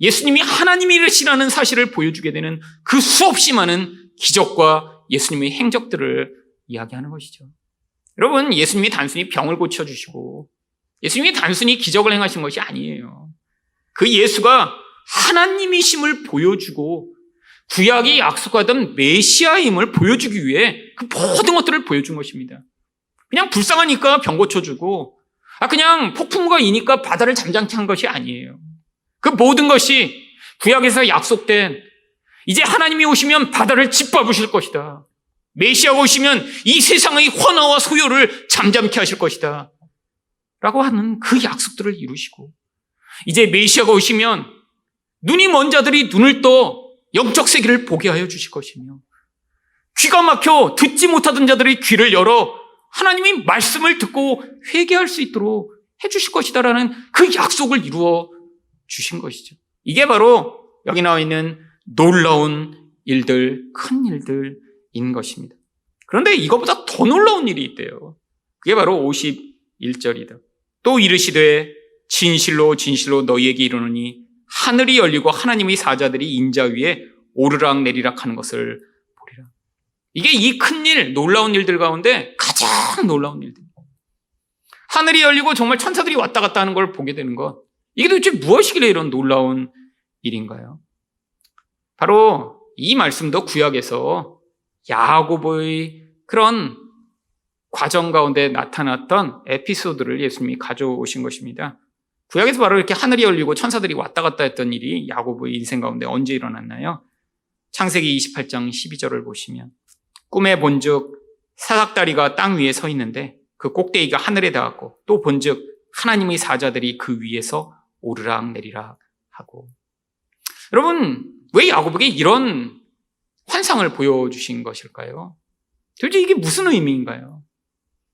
예수님이 하나님이시라는 사실을 보여주게 되는 그 수없이 많은 기적과 예수님의 행적들을 이야기하는 것이죠. 여러분, 예수님이 단순히 병을 고쳐주시고 예수님이 단순히 기적을 행하신 것이 아니에요. 그 예수가 하나님이심을 보여주고 구약이 약속하던 메시아임을 보여주기 위해 그 모든 것들을 보여준 것입니다. 그냥 불쌍하니까 병 고쳐주고 그냥 폭풍우가 이니까 바다를 잠잠케 한 것이 아니에요. 그 모든 것이 구약에서 약속된, 이제 하나님이 오시면 바다를 짓밟으실 것이다, 메시아가 오시면 이 세상의 환화와 소요를 잠잠케 하실 것이다 라고 하는 그 약속들을 이루시고, 이제 메시아가 오시면 눈이 먼 자들이 눈을 떠 영적 세계를 보게 하여 주실 것이며, 귀가 막혀 듣지 못하던 자들의 귀를 열어 하나님이 말씀을 듣고 회개할 수 있도록 해주실 것이다라는 그 약속을 이루어 주신 것이죠. 이게 바로 여기 나와 있는 놀라운 일들, 큰 일들인 것입니다. 그런데 이것보다 더 놀라운 일이 있대요. 그게 바로 51절이다. 또 이르시되 진실로 진실로 너희에게 이르노니 하늘이 열리고 하나님의 사자들이 인자 위에 오르락 내리락 하는 것을 보리라. 이게 이 큰 일, 놀라운 일들 가운데 가장 놀라운 일들입니다. 하늘이 열리고 정말 천사들이 왔다 갔다 하는 걸 보게 되는 것, 이게 도대체 무엇이길래 이런 놀라운 일인가요? 바로 이 말씀도 구약에서 야고보의 그런 과정 가운데 나타났던 에피소드를 예수님이 가져오신 것입니다. 구약에서 바로 이렇게 하늘이 열리고 천사들이 왔다 갔다 했던 일이 야고보의 인생 가운데 언제 일어났나요? 창세기 28장 12절을 보시면 꿈에 본즉 사닥다리가 땅 위에 서 있는데 그 꼭대기가 하늘에 닿았고, 또 본즉 하나님의 사자들이 그 위에서 오르락 내리락 하고. 여러분, 왜 야고보에게 이런 환상을 보여주신 것일까요? 도대체 이게 무슨 의미인가요?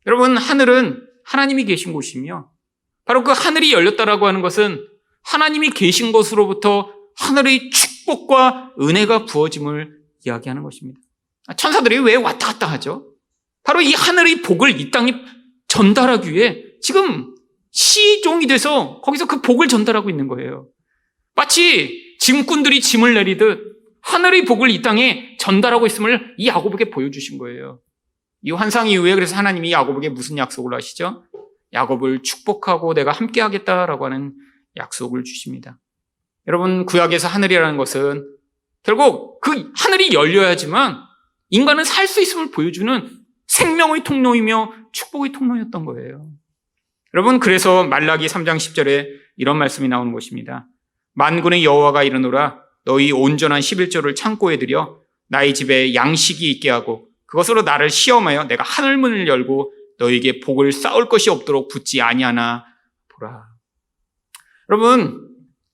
여러분, 하늘은 하나님이 계신 곳이며 바로 그 하늘이 열렸다라고 하는 것은 하나님이 계신 곳으로부터 하늘의 축복과 은혜가 부어짐을 이야기하는 것입니다. 천사들이 왜 왔다 갔다 하죠? 바로 이 하늘의 복을 이 땅에 전달하기 위해 지금 시종이 돼서 거기서 그 복을 전달하고 있는 거예요. 마치 짐꾼들이 짐을 내리듯 하늘의 복을 이 땅에 전달하고 있음을 이 야고보에게 보여주신 거예요. 이 환상 이후에 그래서 하나님이 야고보에게 무슨 약속을 하시죠? 야곱을 축복하고 내가 함께 하겠다라고 하는 약속을 주십니다. 여러분, 구약에서 하늘이라는 것은 결국 그 하늘이 열려야지만 인간은 살 수 있음을 보여주는 생명의 통로이며 축복의 통로였던 거예요. 여러분, 그래서 말라기 3장 10절에 이런 말씀이 나오는 것입니다. 만군의 여호와가 이르노라, 너희 온전한 11조를 창고에 들여 나의 집에 양식이 있게 하고 그것으로 나를 시험하여 내가 하늘문을 열고 너에게 복을 쌓을 것이 없도록 붙지 아니하나 보라. 여러분,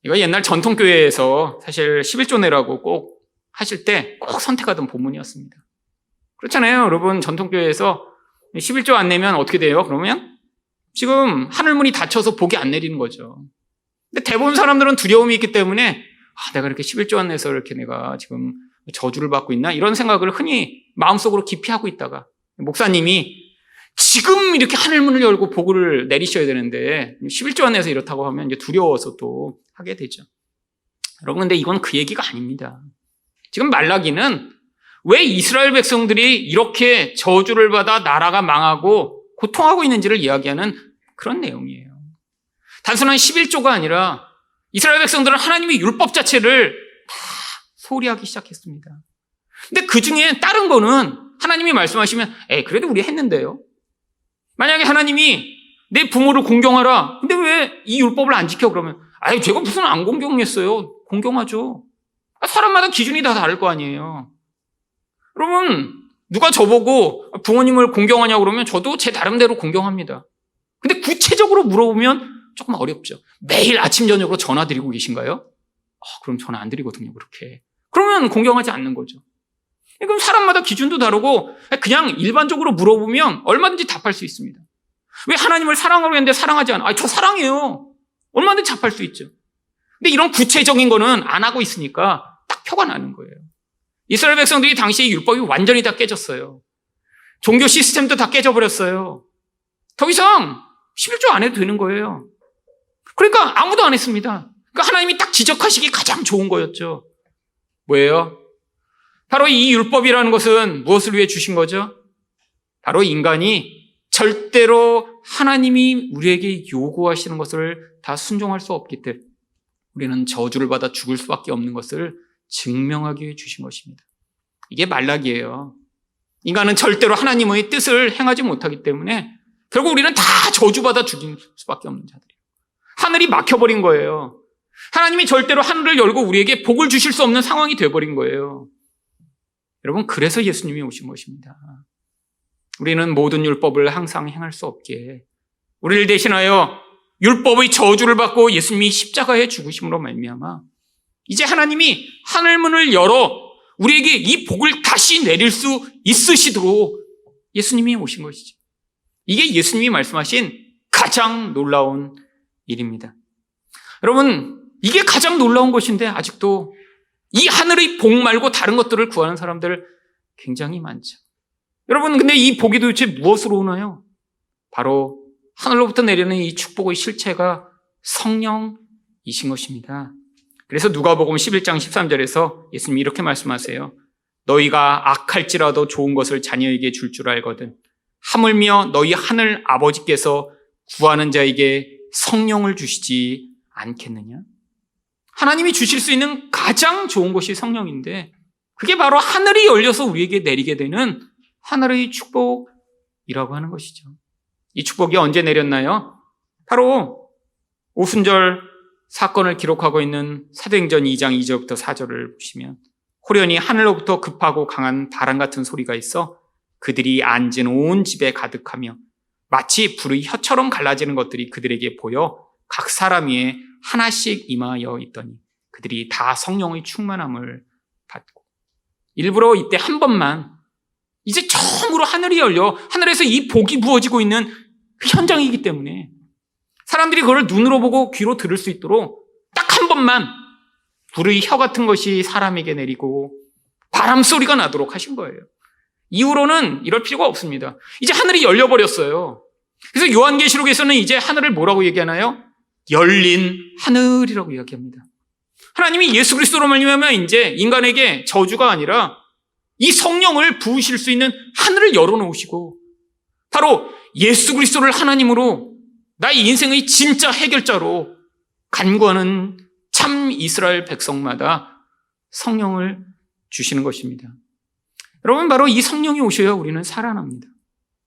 이거 옛날 전통교회에서 사실 11조 내라고 꼭 하실 때 꼭 선택하던 본문이었습니다. 그렇잖아요. 여러분, 전통교회에서 11조 안 내면 어떻게 돼요? 그러면 지금 하늘문이 닫혀서 복이 안 내리는 거죠. 근데 대부분 사람들은 두려움이 있기 때문에 내가 이렇게 11조 안 내서 이렇게 내가 지금 저주를 받고 있나? 이런 생각을 흔히 마음속으로 깊이 하고 있다가 목사님이 지금 이렇게 하늘문을 열고 복을 내리셔야 되는데 11조 안 내서 이렇다고 하면 이제 두려워서 또 하게 되죠. 여러분, 근데 이건 그 얘기가 아닙니다. 지금 말라기는 왜 이스라엘 백성들이 이렇게 저주를 받아 나라가 망하고 고통하고 있는지를 이야기하는 그런 내용이에요. 단순한 11조가 아니라 이스라엘 백성들은 하나님의 율법 자체를 다 소홀히 하기 시작했습니다. 근데 그 중에 다른 거는 하나님이 말씀하시면 그래도 우리 했는데요. 만약에 하나님이 내 부모를 공경하라. 근데 왜 이 율법을 안 지켜? 그러면 제가 무슨 안 공경했어요. 공경하죠. 사람마다 기준이 다 다를 거 아니에요. 여러분, 누가 저보고 부모님을 공경하냐고 그러면 저도 제 나름대로 공경합니다. 근데 구체적으로 물어보면 조금 어렵죠. 매일 아침 저녁으로 전화 드리고 계신가요? 그럼 전화 안 드리거든요, 그렇게. 그러면 공경하지 않는 거죠. 그럼 사람마다 기준도 다르고 그냥 일반적으로 물어보면 얼마든지 답할 수 있습니다. 왜 하나님을 사랑하고 했는데 사랑하지 않아? 저 사랑해요. 얼마든지 답할 수 있죠. 근데 이런 구체적인 거는 안 하고 있으니까 딱 표가 나는 거예요. 이스라엘 백성들이 당시에 율법이 완전히 다 깨졌어요. 종교 시스템도 다 깨져버렸어요. 더 이상 11조 안 해도 되는 거예요. 그러니까 아무도 안 했습니다. 그러니까 하나님이 딱 지적하시기 가장 좋은 거였죠. 뭐예요? 바로 이 율법이라는 것은 무엇을 위해 주신 거죠? 바로 인간이 절대로 하나님이 우리에게 요구하시는 것을 다 순종할 수 없기 때문에 우리는 저주를 받아 죽을 수밖에 없는 것을 증명하기 위해 주신 것입니다. 이게 말라기예요. 인간은 절대로 하나님의 뜻을 행하지 못하기 때문에 결국 우리는 다 저주받아 죽일 수밖에 없는 자들이에요. 하늘이 막혀버린 거예요. 하나님이 절대로 하늘을 열고 우리에게 복을 주실 수 없는 상황이 되어버린 거예요. 여러분, 그래서 예수님이 오신 것입니다. 우리는 모든 율법을 항상 행할 수 없게 우리를 대신하여 율법의 저주를 받고 예수님이 십자가에 죽으심으로 말미암아 이제 하나님이 하늘문을 열어 우리에게 이 복을 다시 내릴 수 있으시도록 예수님이 오신 것이죠. 이게 예수님이 말씀하신 가장 놀라운 일입니다. 여러분, 이게 가장 놀라운 것인데 아직도 이 하늘의 복 말고 다른 것들을 구하는 사람들 굉장히 많죠. 여러분, 근데 이 복이 도대체 무엇으로 오나요? 바로 하늘로부터 내리는 이 축복의 실체가 성령이신 것입니다. 그래서 누가복음 11장 13절에서 예수님이 이렇게 말씀하세요. 너희가 악할지라도 좋은 것을 자녀에게 줄 줄 알거든 하물며 너희 하늘 아버지께서 구하는 자에게 성령을 주시지 않겠느냐? 하나님이 주실 수 있는 가장 좋은 것이 성령인데 그게 바로 하늘이 열려서 우리에게 내리게 되는 하늘의 축복이라고 하는 것이죠. 이 축복이 언제 내렸나요? 바로 오순절 사건을 기록하고 있는 사도행전 2장 2절부터 4절을 보시면 호련히 하늘로부터 급하고 강한 바람 같은 소리가 있어 그들이 앉은 온 집에 가득하며 마치 불의 혀처럼 갈라지는 것들이 그들에게 보여 각 사람 위에 하나씩 임하여 있더니 그들이 다 성령의 충만함을 받고 일부러 이때 한 번만 이제 처음으로 하늘이 열려 하늘에서 이 복이 부어지고 있는 그 현장이기 때문에 사람들이 그걸 눈으로 보고 귀로 들을 수 있도록 딱 한 번만 불의 혀 같은 것이 사람에게 내리고 바람 소리가 나도록 하신 거예요. 이후로는 이럴 필요가 없습니다. 이제 하늘이 열려버렸어요. 그래서 요한계시록에서는 이제 하늘을 뭐라고 얘기하나요? 열린 하늘이라고 이야기합니다. 하나님이 예수 그리스도로 말미암아 이제 인간에게 저주가 아니라 이 성령을 부으실 수 있는 하늘을 열어놓으시고 바로 예수 그리스도를 하나님으로 나의 인생의 진짜 해결자로 간구하는 참 이스라엘 백성마다 성령을 주시는 것입니다. 여러분, 바로 이 성령이 오셔야 우리는 살아납니다.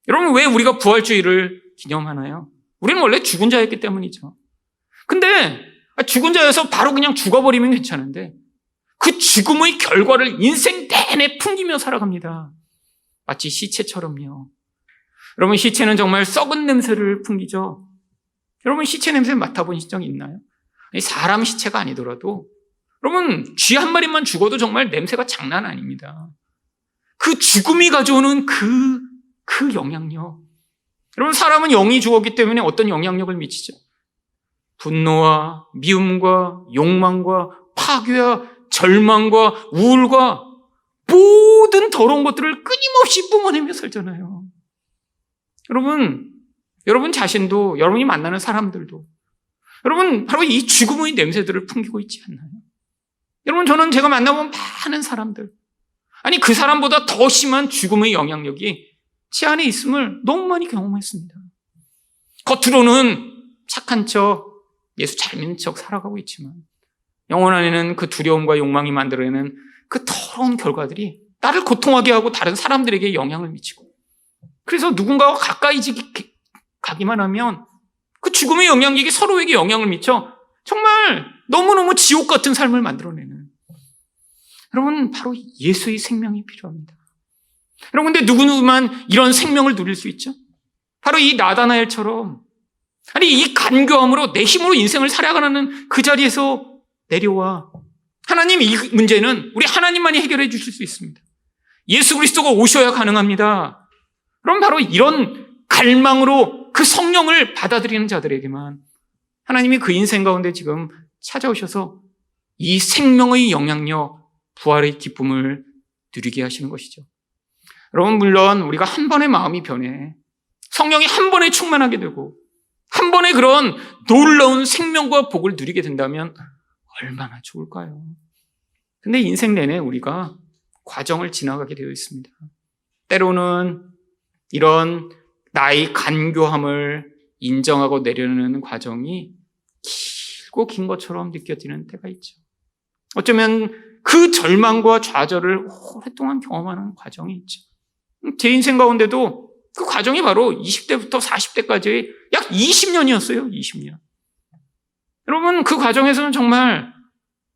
여러분, 왜 우리가 부활주의를 기념하나요? 우리는 원래 죽은 자였기 때문이죠. 근데 죽은 자여서 바로 그냥 죽어버리면 괜찮은데 그 죽음의 결과를 인생 내내 풍기며 살아갑니다. 마치 시체처럼요. 여러분, 시체는 정말 썩은 냄새를 풍기죠. 여러분, 시체 냄새 맡아보신 적 있나요? 사람 시체가 아니더라도 여러분, 쥐 한 마리만 죽어도 정말 냄새가 장난 아닙니다. 그 죽음이 가져오는 그 영향력. 여러분, 사람은 영이 죽었기 때문에 어떤 영향력을 미치죠? 분노와 미움과 욕망과 파괴와 절망과 우울과 모든 더러운 것들을 끊임없이 뿜어내며 살잖아요. 여러분 자신도, 여러분이 만나는 사람들도 여러분 바로 이 죽음의 냄새들을 풍기고 있지 않나요? 여러분, 저는 제가 만나본 많은 사람들, 아니 그 사람보다 더 심한 죽음의 영향력이 제 안에 있음을 너무 많이 경험했습니다. 겉으로는 착한 척, 예수 잘 믿는 척 살아가고 있지만 영혼 안에는 그 두려움과 욕망이 만들어내는 그 더러운 결과들이 나를 고통하게 하고 다른 사람들에게 영향을 미치고, 그래서 누군가와 가까이 가기만 하면 그 죽음의 영향력이 서로에게 영향을 미쳐 정말 너무너무 지옥 같은 삶을 만들어내는, 여러분 바로 예수의 생명이 필요합니다. 여러분, 근데 누구만 이런 생명을 누릴 수 있죠? 바로 이 나다나엘처럼, 아니 이 간교함으로 내 힘으로 인생을 살아가는 그 자리에서 내려와 하나님, 이 문제는 우리 하나님만이 해결해 주실 수 있습니다. 예수 그리스도가 오셔야 가능합니다. 그럼 바로 이런 갈망으로 그 성령을 받아들이는 자들에게만 하나님이 그 인생 가운데 지금 찾아오셔서 이 생명의 영향력, 부활의 기쁨을 누리게 하시는 것이죠. 여러분, 물론 우리가 한 번의 마음이 변해 성령이 한 번에 충만하게 되고 한 번에 그런 놀라운 생명과 복을 누리게 된다면 얼마나 좋을까요? 근데 인생 내내 우리가 과정을 지나가게 되어 있습니다. 때로는 이런 나의 간교함을 인정하고 내려놓는 과정이 길고 긴 것처럼 느껴지는 때가 있죠. 어쩌면 그 절망과 좌절을 오랫동안 경험하는 과정이 있죠. 제 인생 가운데도 그 과정이 바로 20대부터 40대까지의 약 20년이었어요. 20년. 여러분, 그 과정에서는 정말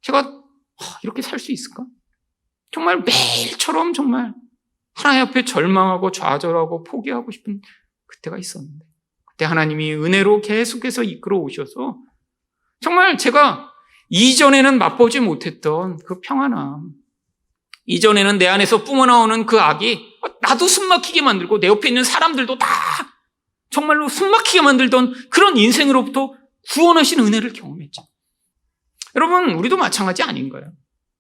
제가 이렇게 살 수 있을까? 정말 매일처럼 정말 하나님 앞에 절망하고 좌절하고 포기하고 싶은 그때가 있었는데, 그때 하나님이 은혜로 계속해서 이끌어 오셔서 정말 제가 이전에는 맛보지 못했던 그 평안함, 이전에는 내 안에서 뿜어나오는 그 악이 나도 숨막히게 만들고 내 옆에 있는 사람들도 다 정말로 숨막히게 만들던 그런 인생으로부터 구원하신 은혜를 경험했죠. 여러분, 우리도 마찬가지 아닌가요?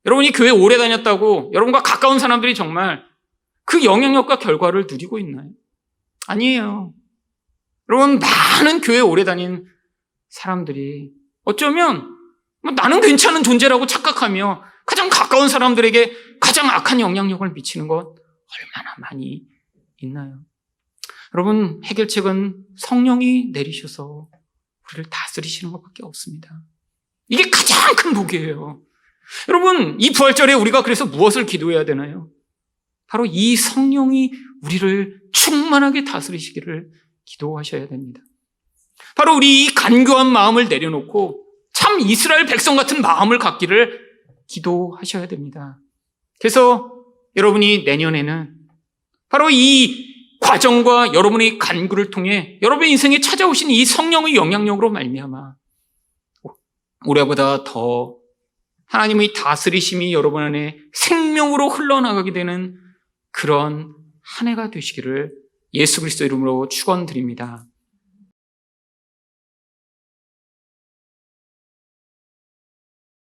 여러분이 교회 오래 다녔다고 여러분과 가까운 사람들이 정말 그 영향력과 결과를 누리고 있나요? 아니에요. 여러분, 많은 교회 오래 다닌 사람들이 어쩌면 나는 괜찮은 존재라고 착각하며 가장 가까운 사람들에게 가장 악한 영향력을 미치는 것 얼마나 많이 있나요? 여러분, 해결책은 성령이 내리셔서 우리를 다스리시는 것밖에 없습니다. 이게 가장 큰 복이에요. 여러분, 이 부활절에 우리가 그래서 무엇을 기도해야 되나요? 바로 이 성령이 우리를 충만하게 다스리시기를 기도하셔야 됩니다. 바로 우리 이 간교한 마음을 내려놓고 참 이스라엘 백성 같은 마음을 갖기를 기도하셔야 됩니다. 그래서 여러분이 내년에는 바로 이 과정과 여러분의 간구를 통해 여러분의 인생에 찾아오신 이 성령의 영향력으로 말미암아 올해보다 더 하나님의 다스리심이 여러분 안에 생명으로 흘러나가게 되는 그런 한 해가 되시기를 예수 그리스도 이름으로 축원드립니다.